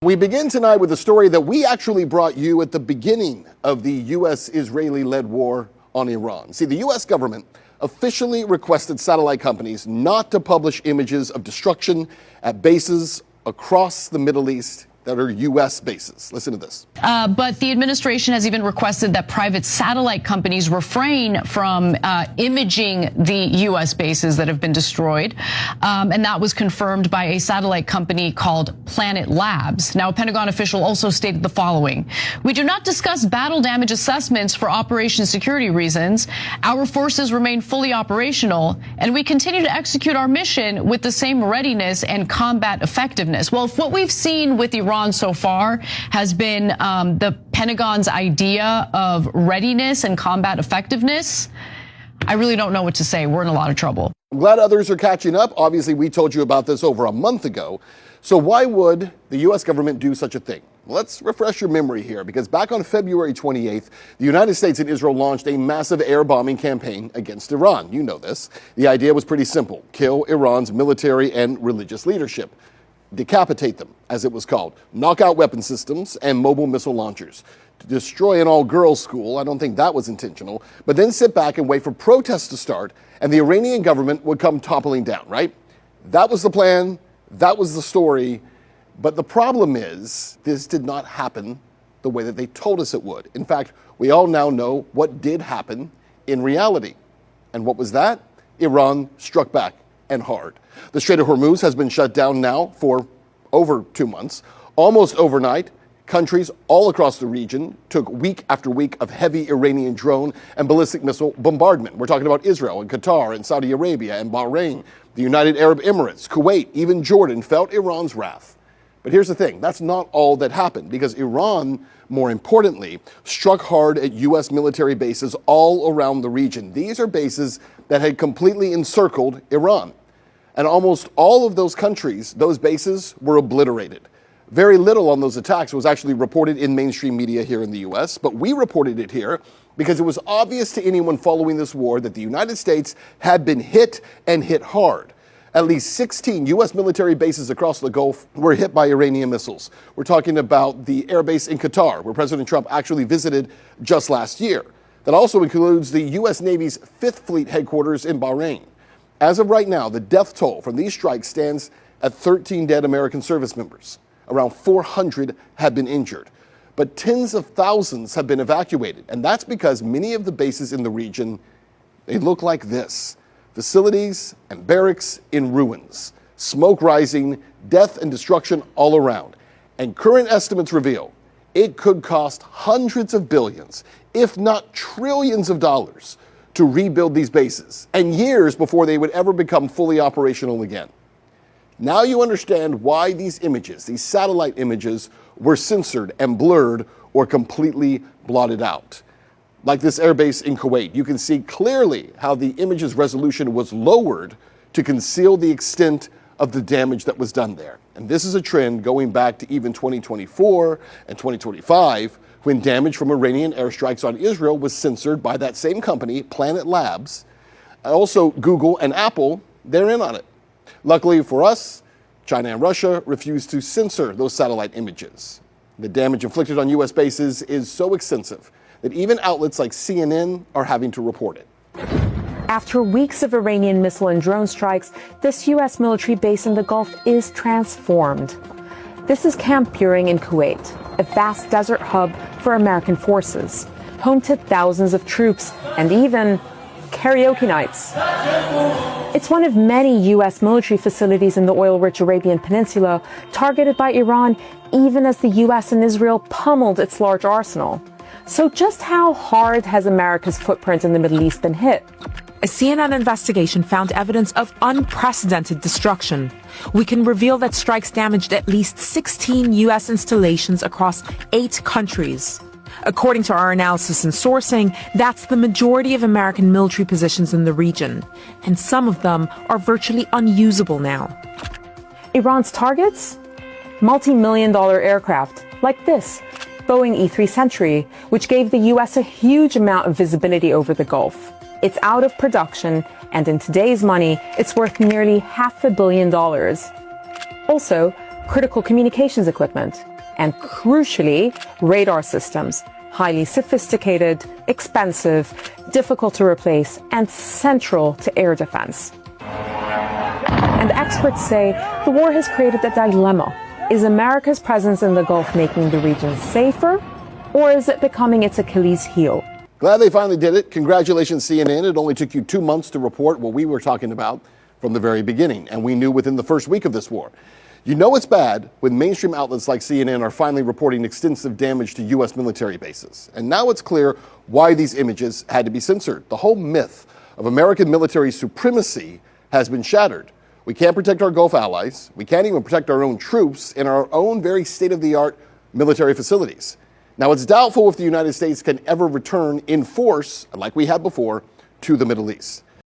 We begin tonight with a story that we actually brought you at the beginning of the U.S.-Israeli-led war on Iran. See, the U.S. government officially requested satellite companies not to publish images of destruction at bases across the Middle East that are U.S. bases. Listen to this. But the administration has even requested that private satellite companies refrain from imaging the U.S. bases that have been destroyed. And that was confirmed by a satellite company called Planet Labs. Now, a Pentagon official also stated the following. We do not discuss battle damage assessments for operation security reasons. Our forces remain fully operational, and we continue to execute our mission with the same readiness and combat effectiveness. Well, if what we've seen with Iran so far has been the Pentagon's idea of readiness and combat effectiveness, I really don't know what to say. We're in a lot of trouble. I'm glad others are catching up. Obviously, we told you about this over a month ago. So why would the U.S. government do such a thing? Let's refresh your memory here, because back on February 28th, the United States and Israel launched a massive air bombing campaign against Iran. You know this. The idea was pretty simple: kill Iran's military and religious leadership. Decapitate them, as it was called, knock out weapon systems and mobile missile launchers, to destroy an all-girls school. I don't think that was intentional, but then sit back and wait for protests to start, and the Iranian government would come toppling down, right? That was the plan, that was the story, but the problem is this did not happen the way that they told us it would. In fact, we all now know what did happen in reality. And what was that? Iran struck back, and hard. The Strait of Hormuz has been shut down now for over 2 months. Almost overnight, countries all across the region took week after week of heavy Iranian drone and ballistic missile bombardment. We're talking about Israel and Qatar and Saudi Arabia and Bahrain, the United Arab Emirates, Kuwait, even Jordan felt Iran's wrath. But here's the thing, that's not all that happened, because Iran, more importantly, struck hard at U.S. military bases all around the region. These are bases that had completely encircled Iran. And almost all of those countries, those bases, were obliterated. Very little on those attacks was actually reported in mainstream media here in the U.S., but we reported it here because it was obvious to anyone following this war that the United States had been hit, and hit hard. At least 16 U.S. military bases across the Gulf were hit by Iranian missiles. We're talking about the air base in Qatar, where President Trump actually visited just last year. That also includes the U.S. Navy's 5th Fleet headquarters in Bahrain. As of right now, the death toll from these strikes stands at 13 dead American service members. Around 400 have been injured. But tens of thousands have been evacuated. And that's because many of the bases in the region, they look like this. Facilities and barracks in ruins. Smoke rising, death and destruction all around. And current estimates reveal it could cost hundreds of billions, if not trillions of dollars, to rebuild these bases, and years before they would ever become fully operational again. Now you understand why these images, these satellite images, were censored and blurred or completely blotted out. Like this airbase in Kuwait, you can see clearly how the image's resolution was lowered to conceal the extent of the damage that was done there. And this is a trend going back to even 2024 and 2025, when damage from Iranian airstrikes on Israel was censored by that same company, Planet Labs. Also, Google and Apple, they're in on it. Luckily for us, China and Russia refused to censor those satellite images. The damage inflicted on U.S. bases is so extensive that even outlets like CNN are having to report it. After weeks of Iranian missile and drone strikes, this U.S. military base in the Gulf is transformed. This is Camp Buehring in Kuwait, a vast desert hub for American forces, home to thousands of troops and even karaoke nights. It's one of many U.S. military facilities in the oil-rich Arabian Peninsula targeted by Iran, even as the U.S. and Israel pummeled its large arsenal. So just how hard has America's footprint in the Middle East been hit? A CNN investigation found evidence of unprecedented destruction. We can reveal that strikes damaged at least 16 U.S. installations across 8 countries. According to our analysis and sourcing, that's the majority of American military positions in the region, and some of them are virtually unusable now. Iran's targets? Multi-million-dollar aircraft, like this, Boeing E-3 Century, which gave the U.S. a huge amount of visibility over the Gulf. It's out of production, and in today's money, it's worth nearly $500 million. Also, critical communications equipment, and crucially, radar systems. Highly sophisticated, expensive, difficult to replace, and central to air defense. And experts say the war has created a dilemma. Is America's presence in the Gulf making the region safer, or is it becoming its Achilles heel? Glad they finally did it. Congratulations, CNN. It only took you 2 months to report what we were talking about from the very beginning, and we knew within the first week of this war. You know it's bad when mainstream outlets like CNN are finally reporting extensive damage to U.S. military bases. And now it's clear why these images had to be censored. The whole myth of American military supremacy has been shattered. We can't protect our Gulf allies. We can't even protect our own troops in our own very state-of-the-art military facilities. Now, it's doubtful if the United States can ever return in force, like we had before, to the Middle East.